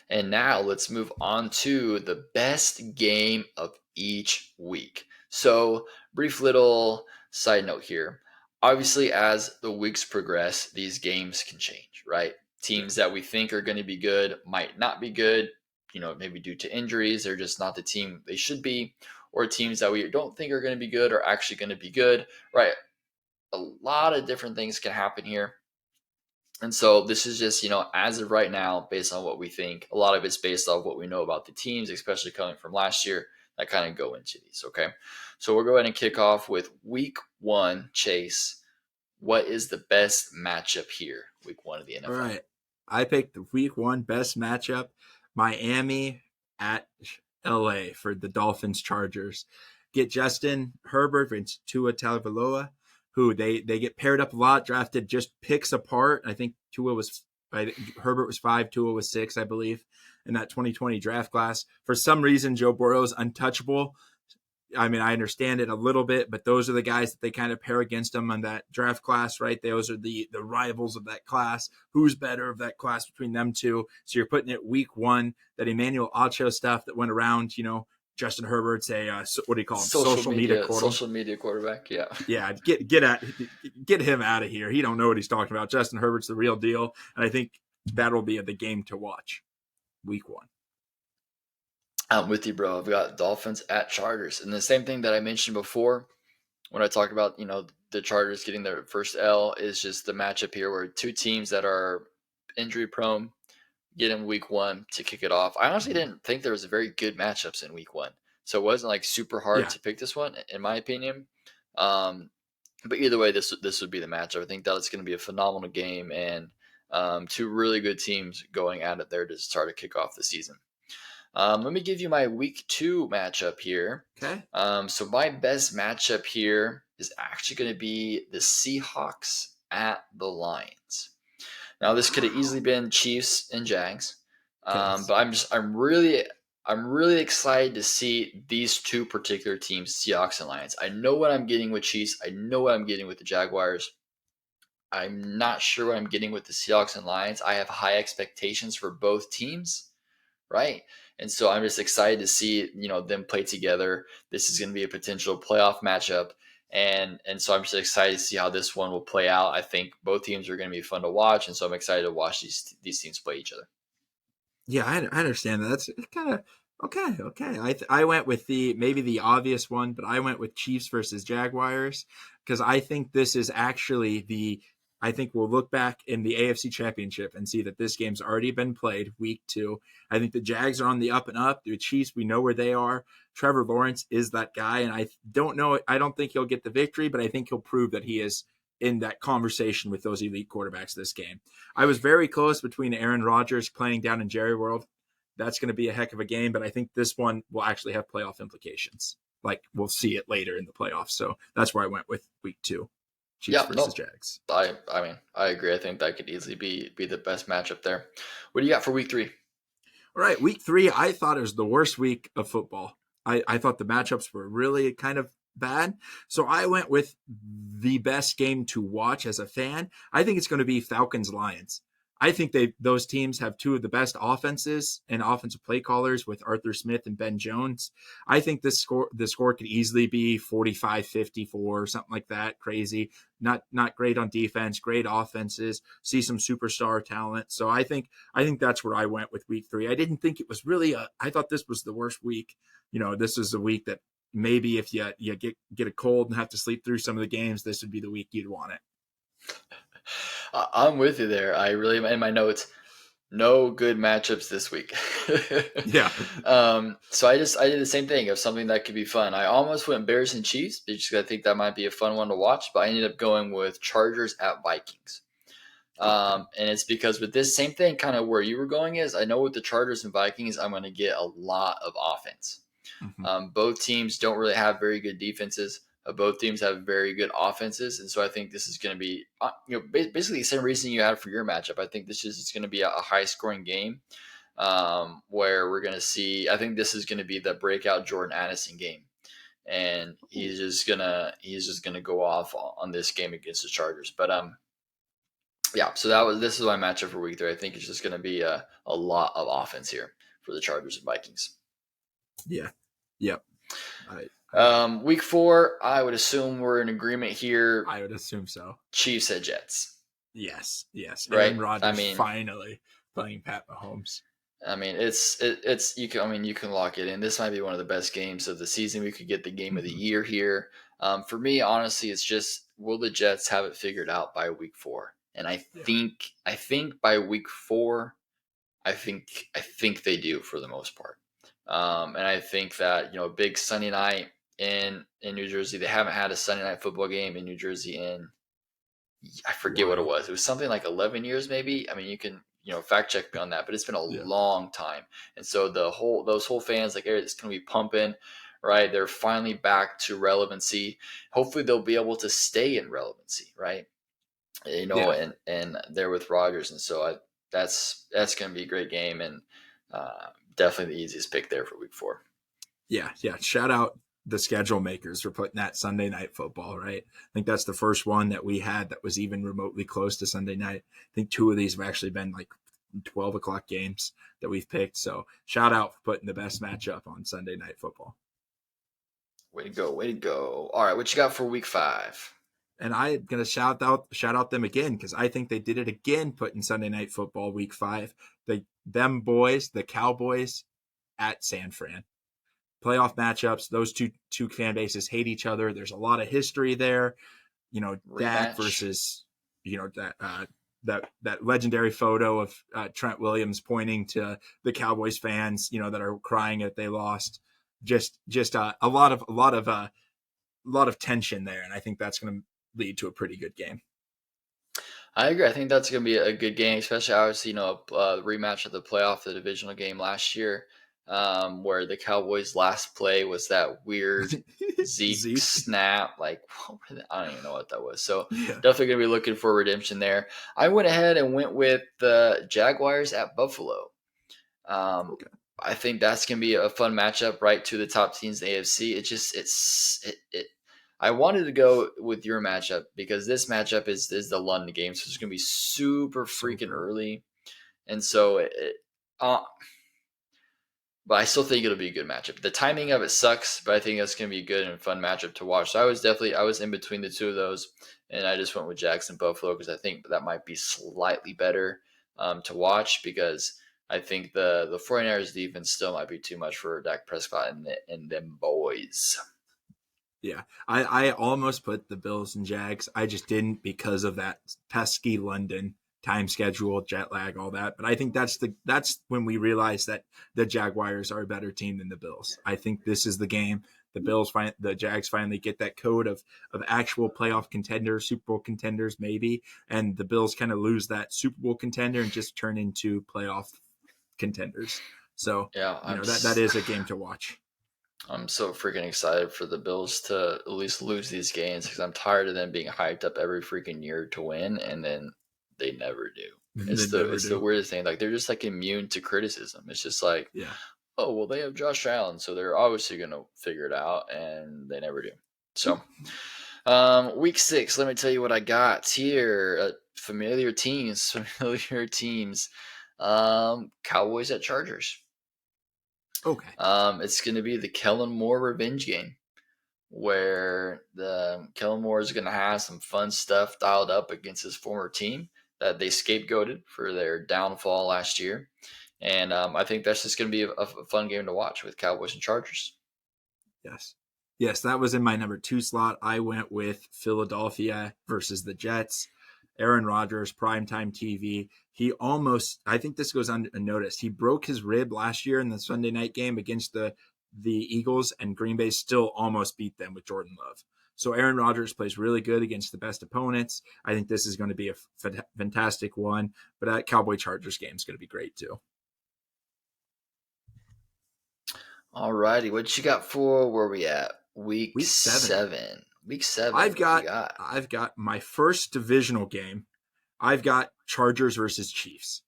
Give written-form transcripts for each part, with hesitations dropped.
And now let's move on to the best game of each week. So, brief little side note here. Obviously, as the weeks progress, these games can change, right? Yeah. Teams that we think are going to be good might not be good, maybe due to injuries. They're just not the team they should be. Or teams that we don't think are going to be good are actually going to be good, right? A lot of different things can happen here. And so this is just, as of right now, based on what we think, a lot of it's based off what we know about the teams, especially coming from last year, that kind of go into these. Okay. So we'll go ahead and kick off with week one. Chase, what is the best matchup here, week one of the All NFL? right. I picked the week one best matchup, Miami at LA for the Dolphins Chargers. Get Justin Herbert and Tua Tagovailoa, who they get paired up a lot, drafted just picks apart. I think Herbert was 5, Tua was 6, I believe, in that 2020 draft class. For some reason, Joe Burrow's untouchable. I mean, I understand it a little bit, but those are the guys that they kind of pair against them on that draft class, right? Those are the rivals of that class. Who's better of that class between them two? So you're putting it week one, that Emmanuel Acho stuff that went around, Justin Herbert's what do you call him? Social media Social media quarterback. Yeah. Yeah, get him out of here. He don't know what he's talking about. Justin Herbert's the real deal, and I think that'll be the game to watch week one. I'm with you, bro. I've got Dolphins at Chargers. And the same thing that I mentioned before when I talked about, the Chargers getting their first L is just the matchup here where two teams that are injury prone get in week one to kick it off. I honestly didn't think there was a very good matchups in week one. So it wasn't like super hard Yeah, to pick this one, in my opinion. Um, but either way, this would be the matchup. I think that it's going to be a phenomenal game and two really good teams going at it there to start to kick off the season. Let me give you my week two matchup here. okay. So my best matchup here is actually going to be the Seahawks at the Lions. Now this could have easily Wow. been Chiefs and Jags, Okay. but I'm really excited to see these two particular teams, Seahawks and Lions. I know what I'm getting with Chiefs. I know what I'm getting with the Jaguars. I'm not sure what I'm getting with the Seahawks and Lions. I have high expectations for both teams, right? And so I'm just excited to see them play together. This is going to be a potential playoff matchup, and so I'm just excited to see how this one will play out. I think both teams are going to be fun to watch, and so I'm excited to watch these teams play each other. Yeah, I understand that. That's kind of okay. Okay, I went with maybe the obvious one, but I went with Chiefs versus Jaguars because I think this is actually the. I think we'll look back in the AFC Championship and see that this game's already been played week two. I think the Jags are on the up and up. The Chiefs, we know where they are. Trevor Lawrence is that guy, and I don't know. I don't think he'll get the victory, but I think he'll prove that he is in that conversation with those elite quarterbacks this game. I was very close between Aaron Rodgers playing down in Jerry World. That's going to be a heck of a game, but I think this one will actually have playoff implications. Like we'll see it later in the playoffs. So that's where I went with week two, Chiefs Yeah, versus no, Jags. I mean I agree. I think that could easily be the best matchup there. What do you got for week three? All right, week three, I thought it was the worst week of football. I thought the matchups were really kind of bad. So I went with the best game to watch as a fan. I think it's going to be Falcons Lions. I think those teams have two of the best offenses and offensive play callers with Arthur Smith and Ben Jones. I think the score could easily be 45-54, something like that. Crazy. Not great on defense, great offenses, see some superstar talent. So I think that's where I went with week three. I didn't think it was really I thought this was the worst week. This is a week that maybe if you get a cold and have to sleep through some of the games, this would be the week you'd want it. I'm with you there. I really in my notes. No good matchups this week. Yeah. So I did the same thing of something that could be fun. I almost went Bears and Chiefs because I think that might be a fun one to watch, but I ended up going with Chargers at Vikings. Okay. And it's because with this same thing, kind of where you were going is I know with the Chargers and Vikings, I'm going to get a lot of offense. Mm-hmm. Both teams don't really have very good defenses. Both teams have very good offenses, and so I think this is going to be, basically the same reason you had for your matchup. I think this is going to be a high-scoring game where we're going to see. I think this is going to be the breakout Jordan Addison game, and he's just gonna go off on this game against the Chargers. But Yeah, so this is my matchup for week 3. I think it's just going to be a lot of offense here for the Chargers and Vikings. Yeah. Yep. I agree. Week 4, I would assume we're in agreement here. I would assume so. Chiefs at Jets, Yes. Yes. right? Aaron Rodgers finally playing Pat Mahomes. It's you can you can lock it in. This might be one of the best games of the season. We could get the game of the year here. For me, honestly, it's just will the Jets have it figured out by week 4? And Yeah. I think by week 4, I think they do for the most part. And I think that a big Sunday night in New Jersey. They haven't had a Sunday night football game in New Jersey in I forget what it While. was. It was something like 11 years, maybe. You can fact check me on that, but it's been a Yeah. long time. And so those whole fans like it's going to be pumping, right? They're finally back to relevancy. Hopefully, they'll be able to stay in relevancy, right? Yeah. And they're with Rodgers, and so that's going to be a great game, and definitely the easiest pick there for week 4. Yeah. Yeah. Shout out the schedule makers for putting that Sunday night football, right? I think that's the first one that we had that was even remotely close to Sunday night. I think 2 of these have actually been like 12 o'clock games that we've picked. So shout out for putting the best matchup on Sunday night football. Way to go, way to go. All right, what you got for week 5? And I'm gonna shout out them again because I think they did it again, putting Sunday night football week 5. Them boys, the Cowboys at San Fran. Playoff matchups. Those two fan bases hate each other. There's a lot of history there. Dak Rematch. versus that legendary photo of Trent Williams pointing to the Cowboys fans, that are crying that they lost. Just a lot of tension there, and I think that's going to lead to a pretty good game. I agree. I think that's going to be a good game, especially obviously, a rematch of the playoff, the divisional game last year, where the Cowboys' last play was that weird Zeke Zeke, snap. Like, I don't even know what that was. So yeah, definitely going to be looking for redemption there. I went ahead and went with the Jaguars at Buffalo. Um, okay, I think that's going to be a fun matchup, right? To the top teams in the AFC. It I wanted to go with your matchup because this matchup is the London game, so it's going to be super freaking super, early, and so uh, but I still think it'll be a good matchup. The timing of it sucks, but I think that's going to be a good and fun matchup to watch. So I was in between the two of those, and I just went with Jackson Buffalo because I think that might be slightly better to watch because I think the 49ers defense still might be too much for Dak Prescott and them boys. yeah. I almost put the Bills and Jags. I just didn't because of that pesky London time schedule, jet lag, all that. But I think that's when we realize that the Jaguars are a better team than the Bills. I think this is the game. The Jags finally get that code of actual playoff contenders, Super Bowl contenders, maybe, and the Bills kind of lose that Super Bowl contender and just turn into playoff contenders. So Yeah, that is a game to watch. I'm so freaking excited for the Bills to at least lose these games because I'm tired of them being hyped up every freaking year to win, and then they never do. They never It's the do. weirdest thing. Like they're just like immune to criticism. It's just like, Yeah. oh well, they have Josh Allen, so they're obviously gonna figure it out, and they never do. So, week 6. Let me tell you what I got here. Familiar teams, familiar teams. Cowboys at Chargers. Okay. It's going to be the Kellen Moore revenge game where the Kellen Moore is going to have some fun stuff dialed up against his former team that they scapegoated for their downfall last year. And I think that's just going to be a fun game to watch with Cowboys and Chargers. Yes. Yes, that was in my number 2 slot. I went with Philadelphia versus the Jets. Aaron Rodgers, primetime TV. I think this goes unnoticed. He broke his rib last year in the Sunday night game against the Eagles, and Green Bay still almost beat them with Jordan Love. So Aaron Rodgers plays really good against the best opponents. I think this is going to be a fantastic one, but that Cowboy Chargers game is going to be great too. All righty. What you got for where we at? Week Week 7. 7. Week 7. I've What you got got? I've got my first divisional game. I've got Chargers versus Chiefs.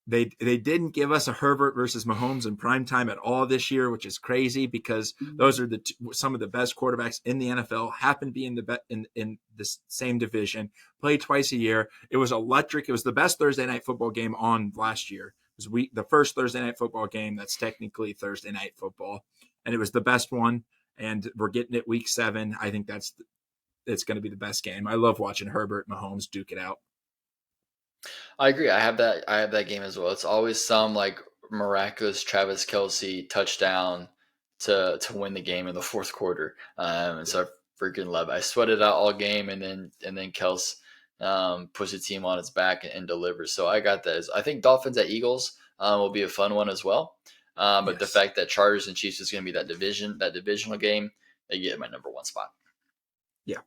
they didn't give us a Herbert versus Mahomes in prime time at all this year, which is crazy because those are some of the best quarterbacks in the NFL. Happen to be in the same division. Play twice a year. It was electric. It was the best Thursday night football game on last year. It was the first Thursday night football game that's technically Thursday night football, and it was the best one. And we're getting it week 7. I think it's going to be the best game. I love watching Herbert Mahomes duke it out. I agree. I have that game as well. It's always some like miraculous Travis Kelsey touchdown to win the game in the fourth quarter. And so I freaking love it. I sweated out all game, and then Kels puts the team on its back and delivers. So I got that. I think Dolphins at Eagles will be a fun one as well. But the Yes. fact that Chargers and Chiefs is going to be that divisional game, they get my number one spot. Yeah.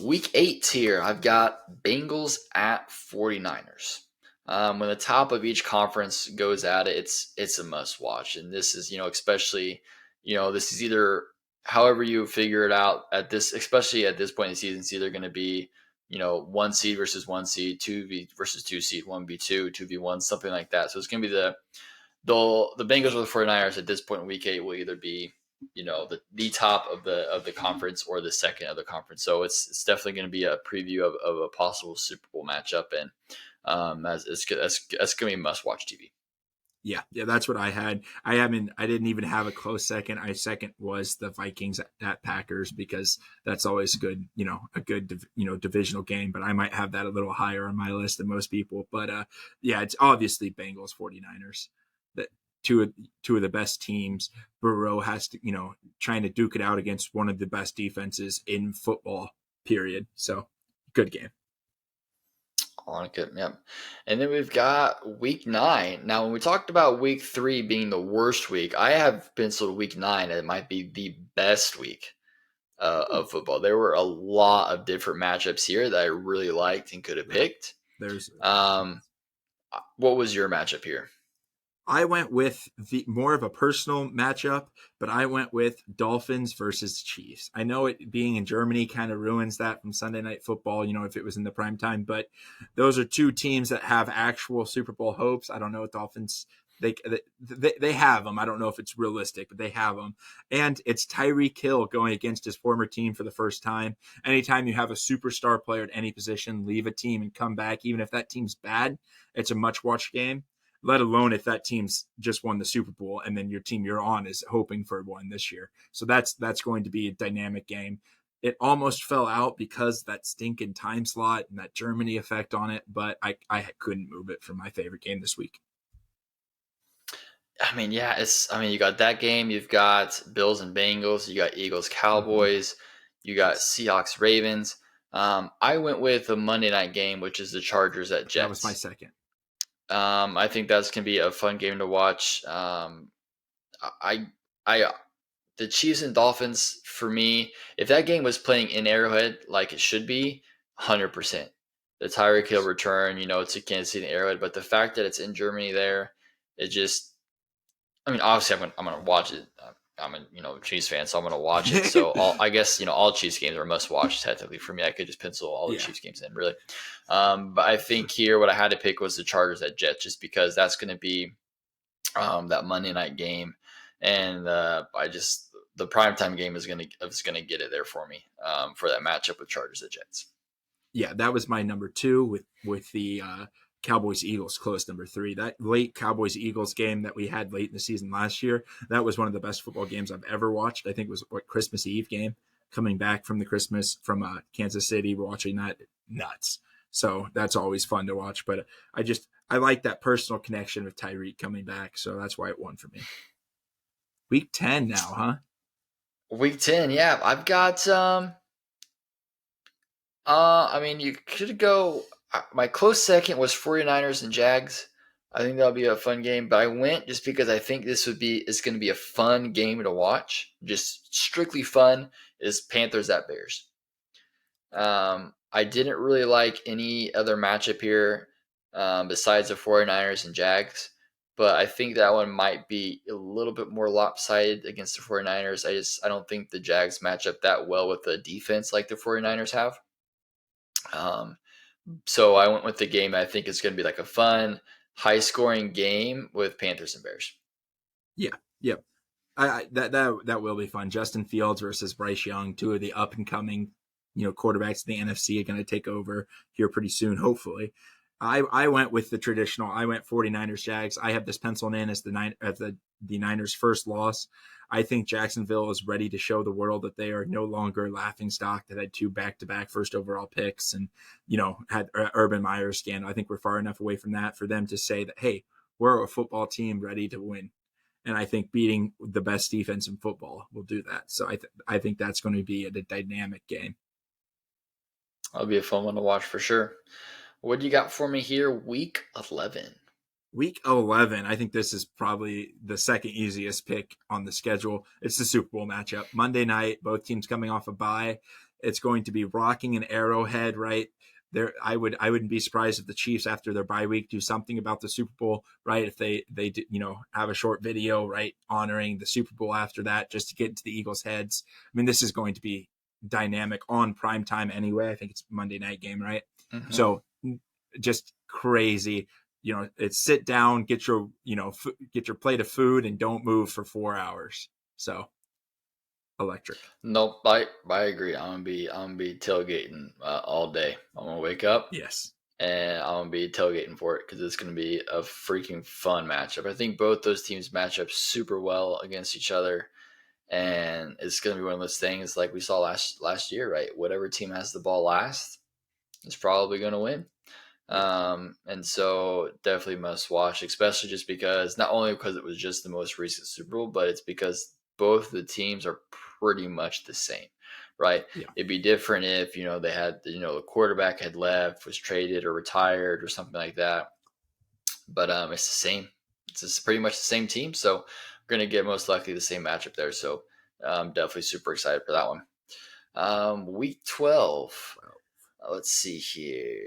Week 8 here, I've got Bengals at 49ers. When the top of each conference goes at it, it's a must watch. And this is, especially, this is either however you figure it out especially at this point in the season, it's either going to be, 1 seed versus 1 seed, 2 versus 2 seed, 1v2, 2v1, something like that. So it's going to be the Bengals or the 49ers at this point in week 8 will either be the top of the conference or the second of the conference. So it's definitely going to be a preview of a possible Super Bowl matchup, and that's going to be must watch TV. Yeah, that's what I had. I didn't even have a close second. My second was the Vikings at Packers because that's always good, a good divisional game. But I might have that a little higher on my list than most people. But yeah, it's obviously Bengals 49ers. That two of the best teams. Burrow has to trying to duke it out against one of the best defenses in football. Period. So good game. On it, yep. And then we've got week 9. Now, when we talked about week 3 being the worst week, I have penciled week 9 it might be the best week of football. There were a lot of different matchups here that I really liked and could have picked. There's What was your matchup here? I went with the more of a personal matchup, but I went with Dolphins versus Chiefs. I know it being in Germany kind of ruins that from Sunday Night Football, if it was in the prime time, but those are two teams that have actual Super Bowl hopes. I don't know what Dolphins they have them. I don't know if it's realistic, but they have them. And it's Tyreek Hill going against his former team for the first time. Anytime you have a superstar player at any position leave a team and come back, even if that team's bad, it's a much watched game, let alone if that team's just won the Super Bowl and then your team you're on is hoping for one this year. So that's going to be a dynamic game. It almost fell out because that stinking time slot and that Germany effect on it, but I couldn't move it from my favorite game this week. I mean, yeah, you got that game, you've got Bills and Bengals, you got Eagles, Cowboys, you got Seahawks, Ravens. I went with a Monday night game, which is the Chargers at Jets. That was my second. I think that's gonna be a fun game to watch. I the Chiefs and Dolphins for me, if that game was playing in Arrowhead like it should be, 100%. The Tyreek Hill return, to Kansas City and Arrowhead, but the fact that it's in Germany there, it just obviously I'm gonna watch it. I'm a Chiefs fan, so I'm gonna watch it. So I guess all Chiefs games are must watch technically for me. I could just pencil all the Chiefs games in really. But I think here what I had to pick was the Chargers at Jets, just because that's going to be that Monday night game, and the primetime game is gonna get it there for me for that matchup with Chargers at Jets. Yeah, that was my number 2 with the Cowboys Eagles close number 3. That late Cowboys Eagles game that we had late in the season last year, that was one of the best football games I've ever watched. I think it was Christmas Eve game, coming back from Kansas City, watching that, nuts. So that's always fun to watch. But I like that personal connection with Tyreek coming back, so that's why it won for me. Week 10 now, huh? Week 10, yeah. I've got you could go. My close second was 49ers and Jags. I think that'll be a fun game, but I went just because I think it's going to be a fun game to watch. Just strictly fun is Panthers at Bears. I didn't really like any other matchup here besides the 49ers and Jags, but I think that one might be a little bit more lopsided against the 49ers. I don't think the Jags match up that well with the defense like the 49ers have. So I went with the game I think is going to be like a fun, high scoring game with Panthers and Bears. Yeah, yep. That will be fun. Justin Fields versus Bryce Young, two of the up and coming, quarterbacks in the NFC are going to take over here pretty soon, hopefully. I went with the traditional. I went 49ers Jags. I have this penciled in as the Niners' first loss. I think Jacksonville is ready to show the world that they are no longer a laughing stock that had two back-to-back first overall picks and had Urban Meyer scandal. I think we're far enough away from that for them to say that, hey, we're a football team ready to win. And I think beating the best defense in football will do that. So I think that's going to be a dynamic game. That'll be a fun one to watch for sure. What do you got for me here? Week 11. Week 11, I think this is probably the second easiest pick on the schedule. It's the Super Bowl matchup. Monday night, both teams coming off a bye. It's going to be rocking an Arrowhead, right? There, I wouldn't be surprised if the Chiefs after their bye week do something about the Super Bowl, right? If they have a short video, right, honoring the Super Bowl after that, just to get into the Eagles' heads. I mean, this is going to be dynamic on prime time anyway. I think it's Monday night game, right? Mm-hmm. So just crazy. It's sit down, get your plate of food, and don't move for 4 hours. So electric. Nope, I agree. I'm gonna be tailgating all day. I'm gonna wake up Yes. and I'm gonna be tailgating for it because it's gonna be a freaking fun matchup. I think both those teams match up super well against each other, and it's gonna be one of those things like we saw last year, right? Whatever team has the ball last is probably gonna win. And so definitely must watch, especially just because not only because it was just the most recent Super Bowl, but it's because both the teams are pretty much the same, right? Yeah. It'd be different if, they had, the quarterback had left, was traded or retired or something like that. But it's the same. It's just pretty much the same team. So we're going to get most likely the same matchup there. So I'm definitely super excited for that one. Week 12. Let's see here.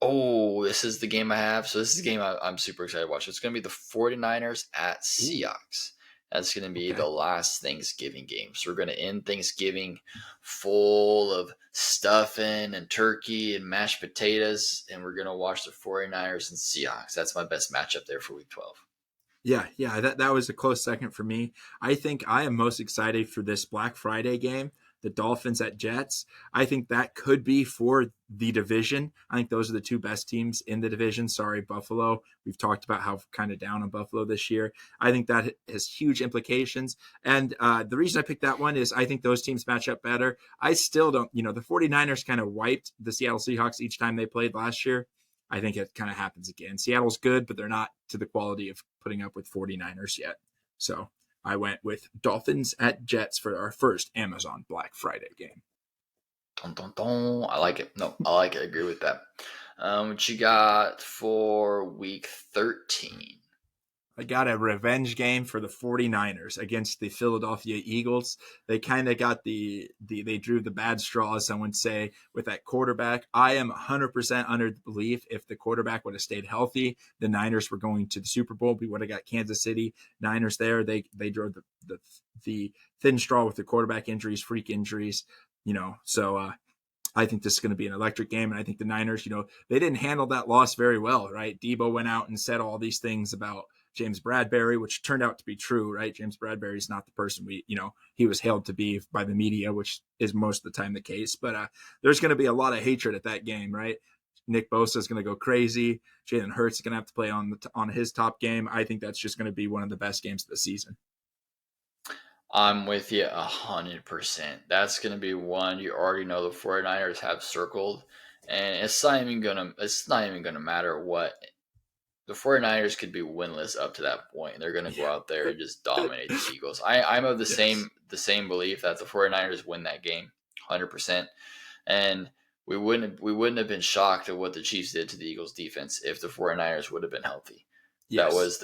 Oh, this is the game I have. So this is the game I'm super excited to watch. It's going to be the 49ers at Seahawks. That's going to be the last Thanksgiving game. So we're going to end Thanksgiving full of stuffing and turkey and mashed potatoes. And we're going to watch the 49ers and Seahawks. That's my best matchup there for week 12. Yeah, that was a close second for me. I think I am most excited for this Black Friday game, the Dolphins at Jets. I think that could be for the division. I think those are the two best teams in the division. Sorry, Buffalo. We've talked about how kind of down on Buffalo this year. I think that has huge implications. And the reason I picked that one is I think those teams match up better. I still don't, the 49ers kind of wiped the Seattle Seahawks each time they played last year. I think it kind of happens again. Seattle's good, but they're not to the quality of putting up with 49ers yet. So I went with Dolphins at Jets for our first Amazon Black Friday game. Dun, dun, dun. I like it. No, I like it. I agree with that. What you got for week 13? I got a revenge game for the 49ers against the Philadelphia Eagles. They kind of got they drew the bad straw, some would say, with that quarterback. I am 100% under the belief if the quarterback would have stayed healthy, the Niners were going to the Super Bowl. We would have got Kansas City Niners there. They drew the thin straw with the quarterback injuries, freak injuries, so I think this is going to be an electric game. And I think the Niners, they didn't handle that loss very well, right? Debo went out and said all these things about James Bradberry, which turned out to be true, right? James Bradberry is not the person he was hailed to be by the media, which is most of the time the case. But there's going to be a lot of hatred at that game, right? Nick Bosa is going to go crazy. Jalen Hurts is going to have to play on his top game. I think that's just going to be one of the best games of the season. I'm with you 100%. That's going to be one you already know the 49ers have circled. And it's not even gonna matter what. The 49ers could be winless up to that point. And they're gonna go out there and just dominate the Eagles. I'm of the same belief that the 49ers win that game 100%. And we wouldn't have been shocked at what the Chiefs did to the Eagles defense if the 49ers would have been healthy. Yes. That was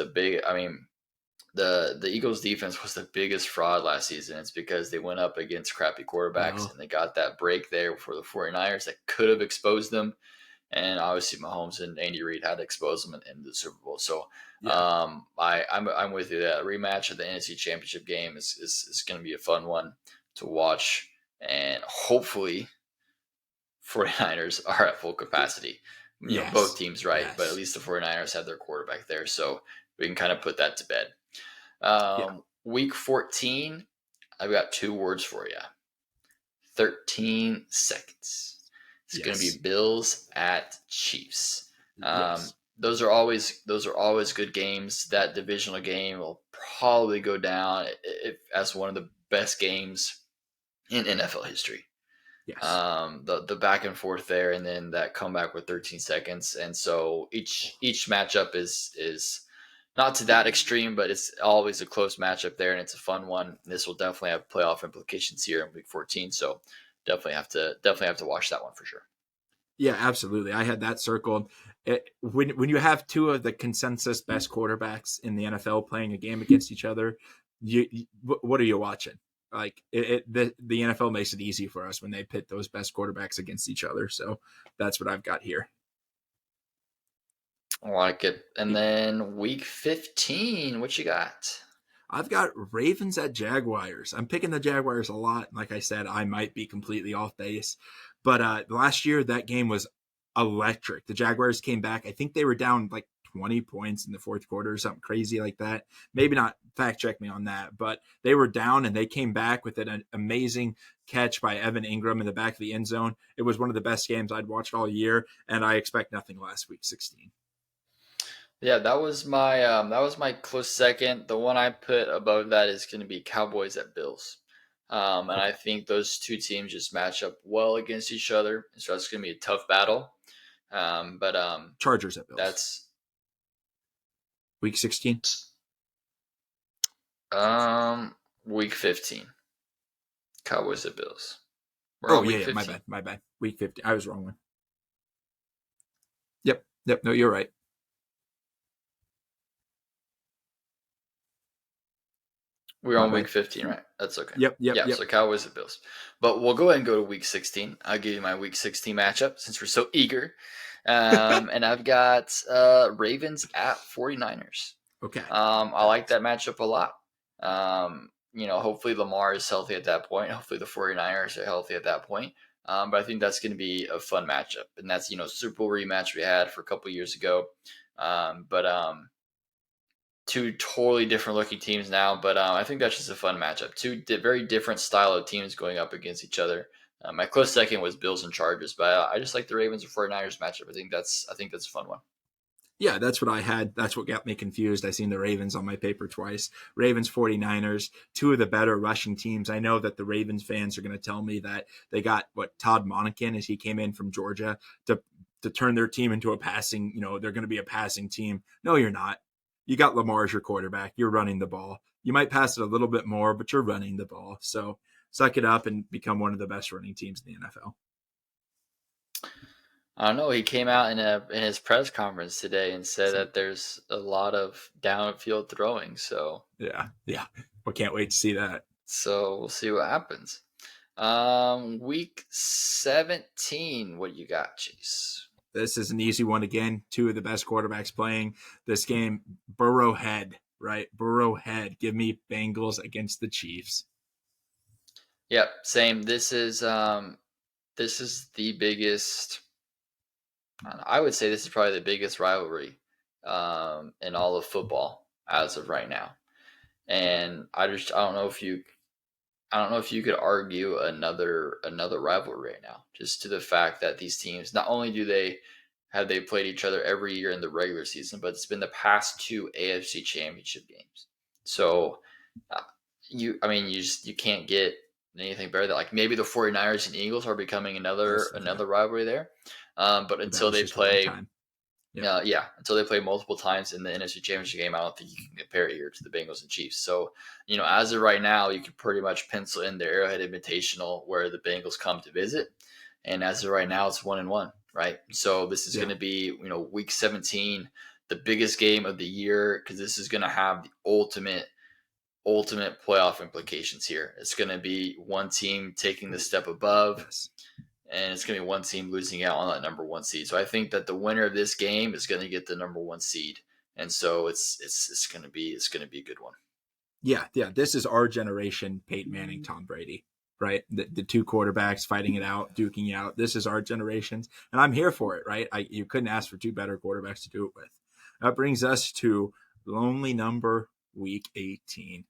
the Eagles defense was the biggest fraud last season. It's because they went up against crappy quarterbacks and they got that break there for the 49ers that could have exposed them. And obviously Mahomes and Andy Reid had to expose them in the Super Bowl. So I'm with you. That rematch of the NFC Championship game is going to be a fun one to watch. And hopefully 49ers are at full capacity. Both Yes. teams, right? But at Yes. least the 49ers have their quarterback there. So we can kind of put that to bed. Yeah. Week 14, I've got 2 words for you: 13 seconds. It's going to be Yes. Bills at Chiefs. Yes. Those are always good games. That divisional game will probably go down as one of the best games in NFL history. Yes. The back and forth there, and then that comeback with 13 seconds, and so each matchup is not to that extreme, but it's always a close matchup there, and it's a fun one. This will definitely have playoff implications here in Week 14, so definitely have to watch that one for sure. Yeah, absolutely. I had that circled. When you have two of the consensus best quarterbacks in the NFL playing a game against each other, what are you watching? Like the NFL makes it easy for us when they pit those best quarterbacks against each other. So that's what I've got here. I like it. And then Week 15, what you got? I've got Ravens at Jaguars. I'm picking the Jaguars a lot. Like I said, I might be completely off base, but last year that game was electric. The Jaguars came back. I think they were down like 20 points in the fourth quarter or something crazy like that. Maybe not, fact check me on that, but they were down and they came back with an amazing catch by Evan Ingram in the back of the end zone. It was one of the best games I'd watched all year, and I expect nothing less week 16. Yeah, that was my close second. The one I put above that is going to be Cowboys at Bills. And Okay. I think those two teams just match up well against each other. So it's going to be a tough battle. But Chargers at Bills. that's Week 16. Week 15. Cowboys at Bills. We're Oh, on yeah, week yeah. My 15. bad. My bad. Week 50. I was wrong one. Yep. Yep. No, you're right. We're My on week bad. 15, right? That's okay. Yep. Yep. Yeah, Yep. so Cowboys at Bills. But we'll go ahead and go to week 16. I'll give you my week 16 matchup since we're so eager. And I've got Ravens at 49ers. Okay. I like that matchup a lot. Hopefully Lamar is healthy at that point. Hopefully the 49ers are healthy at that point. But I think that's going to be a fun matchup. And that's, Super Bowl rematch we had for a couple years ago. But two totally different looking teams now, but I think that's just a fun matchup. Two very different style of teams going up against each other. My close second was Bills and Chargers, but I just like the Ravens and 49ers matchup. I think that's a fun one. Yeah, that's what I had. That's what got me confused. I seen the Ravens on my paper twice. Ravens 49ers, two of the better rushing teams. I know that the Ravens fans are going to tell me that they got Todd Monken as he came in from Georgia to turn their team into a passing, they're going to be a passing team. No, you're not. You got Lamar as your quarterback. You're running the ball. You might pass it a little bit more, but you're running the ball. So suck it up and become one of the best running teams in the NFL. I don't know. He came out in his press conference today and said that there's a lot of downfield throwing. So Yeah, yeah. I can't wait to see that. so we'll see what happens. Week 17. What you got, Chase? This is an easy one again. Two of the best quarterbacks playing this game. Burrowhead, right? Burrowhead. Give me Bengals against the Chiefs. Yep, same. This is the biggest. I would say this is probably the biggest rivalry in all of football as of right now. And I don't know if you could argue another rivalry right now, just to the fact that these teams, not only they played each other every year in the regular season, but it's been the past two AFC Championship games. So uh, you can't get anything better than, like, maybe the 49ers and Eagles are becoming another rivalry there. But But that until was they just one play time. Yep. until they play multiple times in the NFC Championship game, I don't think you can compare it here to the Bengals and Chiefs. So, as of right now, you can pretty much pencil in the Arrowhead Invitational where the Bengals come to visit, and as of right now, it's 1-1, right? So this is going Yeah. to be, Week 17, the biggest game of the year, because this is going to have the ultimate playoff implications here. It's going to be one team taking the step above, Yes. and it's going to be one team losing out on that number one seed. So I think that the winner of this game is going to get the number one seed, and so it's going to be a good one. Yeah. Yeah. This is our generation, Peyton Manning, Tom Brady. right? The two quarterbacks fighting it out, duking it out. This is our generation's, and I'm here for it, right? You couldn't ask for two better quarterbacks to do it with. That brings us to lonely number week 18.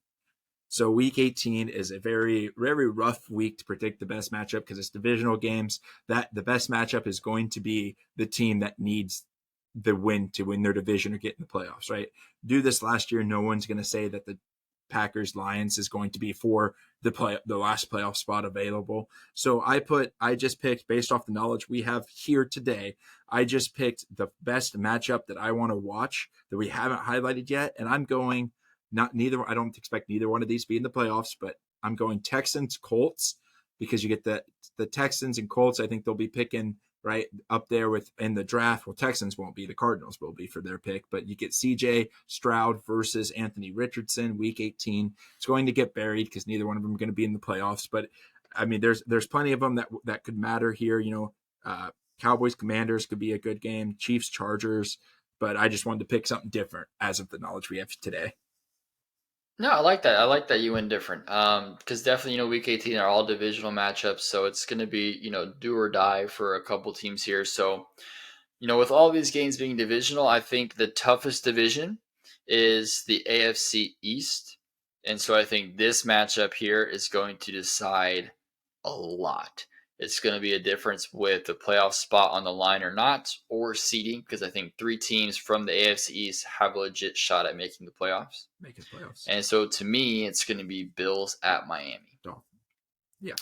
So week 18 is a very, very rough week to predict the best matchup because it's divisional games. That the best matchup is going to be the team that needs the win to win their division or get in the playoffs, right? Do this last year. No one's going to say that the Packers Lions is going to be for the last playoff spot available. So I just picked based off the knowledge we have here today. I just picked the best matchup that I want to watch that we haven't highlighted yet, and I'm going not neither. I don't expect neither one of these to be in the playoffs, but I'm going Texans Colts because you get the Texans and Colts. I think they'll be picking right up there with in the draft. Well, Texans won't be, the Cardinals will be for their pick, but you get CJ Stroud versus Anthony Richardson week 18. It's going to get buried because neither one of them are going to be in the playoffs, but I mean, there's plenty of them that could matter here. Cowboys Commanders could be a good game, Chiefs Chargers, but I just wanted to pick something different as of the knowledge we have today. No, I like that. I like that you went different. Because definitely, week 18 are all divisional matchups, so it's going to be, do or die for a couple teams here. So, with all these games being divisional, I think the toughest division is the AFC East. And so I think this matchup here is going to decide a lot. It's going to be a difference with the playoff spot on the line or not, or seeding, because I think 3 teams from the AFC East have a legit shot at making the playoffs. Making playoffs. And so to me, it's going to be Bills at Miami. Oh. Yeah.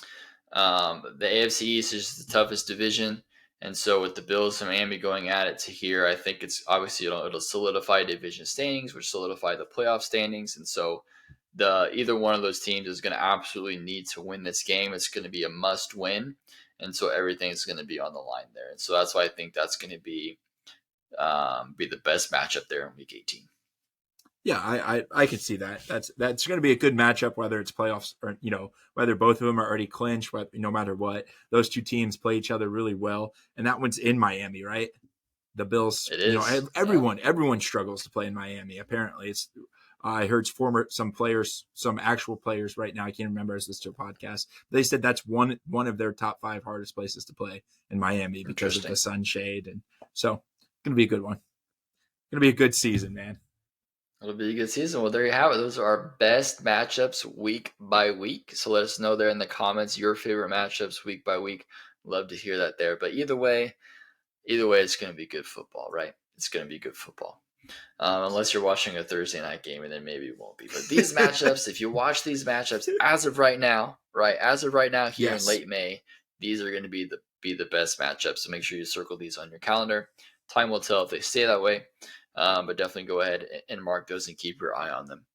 The AFC East is the toughest division. And so with the Bills and Miami going at it to here, I think it's obviously it'll solidify division standings, which solidify the playoff standings. And so either one of those teams is going to absolutely need to win this game. It's going to be a must win. And so everything's going to be on the line there. And so that's why I think that's going to be the best matchup there in week 18. Yeah, I could see that. That's going to be a good matchup, whether it's playoffs or whether both of them are already clinched. No matter what, those two teams play each other really well, and that one's in Miami, right? The Bills, it is. Everyone struggles to play in Miami. Apparently, it's I heard some actual players right now. I can't remember as this to a podcast. They said that's one of their top 5 hardest places to play in Miami because of the sunshade, and so it's going to be a good one. Going to be a good season, man. It'll be a good season. Well, there you have it. Those are our best matchups week by week. So let us know there in the comments your favorite matchups week by week. Love to hear that there. But either way, it's going to be good football, right? It's going to be good football. Unless you're watching a Thursday night game, and then maybe it won't be. But these matchups, if you watch these matchups as of right now, here in late May, these are going to be the best matchups. So make sure you circle these on your calendar. Time will tell if they stay that way. But definitely go ahead and mark those and keep your eye on them.